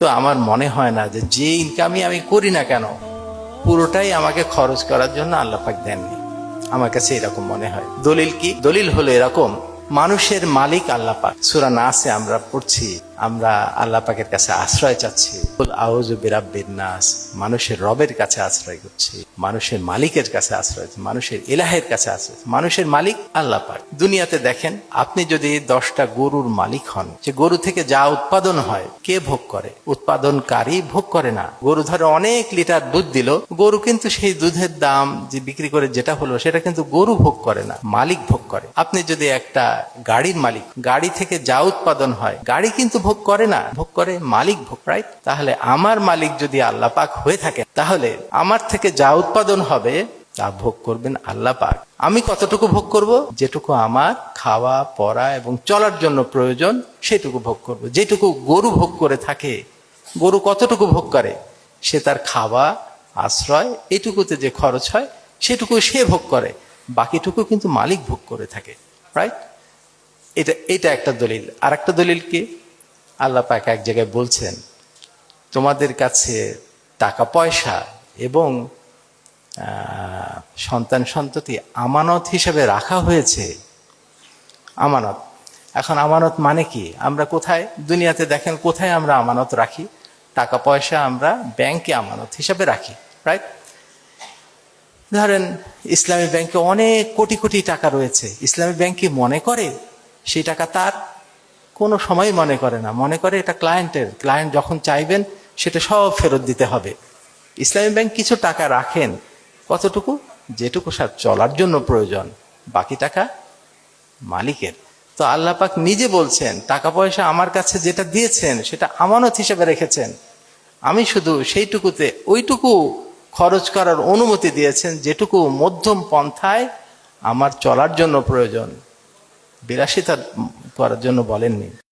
তো আমার মনে হয় না যে ইনকামই আমি করি না কেন পুরোটাই আমাকে খরচ করার জন্য আল্লাহ পাক দেননি। আমার কাছে এরকম মনে হয়। দলিল কি? দলিল হলো এরকম, মানুষের মালিক আল্লাহ পাক। সূরা নাসে আমরা পড়ছি, আমরা আল্লাহ পাকের কাছে আশ্রয় চাচ্ছি, কুল আউযু বিরাব্বিন নাস, মানুষের রবের কাছে আশ্রয় করছি, মানুষের মালিকের কাছে আশ্রয়, মানুষের ইলাহের কাছে আশ্রয়। মানুষের মালিক আল্লাহ পাক। দুনিয়াতে দেখেন, আপনি যদি 10টা গরুর মালিক হন, যে গরু থেকে যা উৎপাদন হয় কে ভোগ করে? উৎপাদনকারী ভোগ করে না। গরু ধরে অনেক লিটার দুধ দিল, গরু কিন্তু সেই দুধের দাম যে বিক্রি করে যেটা হলো সেটা কিন্তু গরু ভোগ করে না, মালিক ভোগ করে। আপনি যদি একটা গাড়ির মালিক, গাড়ি থেকে যা উৎপাদন হয় গাড়ি কিন্তু ভোগ করে না, ভোগ করে মালিক ভোগ, রাইট? তাহলে আমার মালিক যদি আল্লাহ পাক হয়ে থাকে, তাহলে আমার থেকে যা উৎপাদন হবে তা ভোগ করবেন আল্লাহ পাক। আমি কতটুকু ভোগ করব? যেটুকু আমার খাওয়া পরা এবং চলার জন্য প্রয়োজন সেটুকু ভোগ করব। যেটুকু গরু ভোগ করে থাকে, গরু কতটুকু ভোগ করে? সে তার খাওয়া, আশ্রয়, এটুকুতে যে খরচ হয় সেটুকু সে ভোগ করে, বাকিটুকু কিন্তু মালিক ভোগ করে থাকে, রাইট? এটা একটা দলিল। আর একটা দলিল কি? আল্লাহ পাক এক জায়গায় বলছেন, তোমাদের কাছে টাকা পয়সা এবং সন্তান সন্ততি আমানত হিসেবে রাখা হয়েছে। আমানত। এখন আমানত মানে কি? আমরা কোথায় দুনিয়াতে দেখেন, কোথায় আমরা আমানত রাখি? টাকা পয়সা আমরা ব্যাংকে আমানত হিসাবে রাখি, রাইট? ধরেন ইসলামী ব্যাংকে অনেক কোটি কোটি টাকা রয়েছে, ইসলামী ব্যাংক কি মনে করে সেই টাকা তার? কোনো সময় মনে করে না। মনে করে এটা ক্লায়েন্টের, ক্লায়েন্ট যখন চাইবেন সেটা সব ফেরত দিতে হবে। ইসলামী ব্যাংক কিছু টাকা রাখেন, কতটুকু? যেটুকু সার চলার জন্য প্রয়োজন, বাকি টাকা মালিকের। তো আল্লাহ পাক নিজে বলছেন, টাকা পয়সা আমার কাছে যেটা দিয়েছেন সেটা আমানত হিসেবে রেখেছেন, আমি শুধু সেইটুকুতে ওইটুকু খরচ করার অনুমতি দিয়েছেন যেটুকু মধ্যম পন্থায় আমার চলার জন্য প্রয়োজন, বিলাসিতা করার জন্য বলেননি।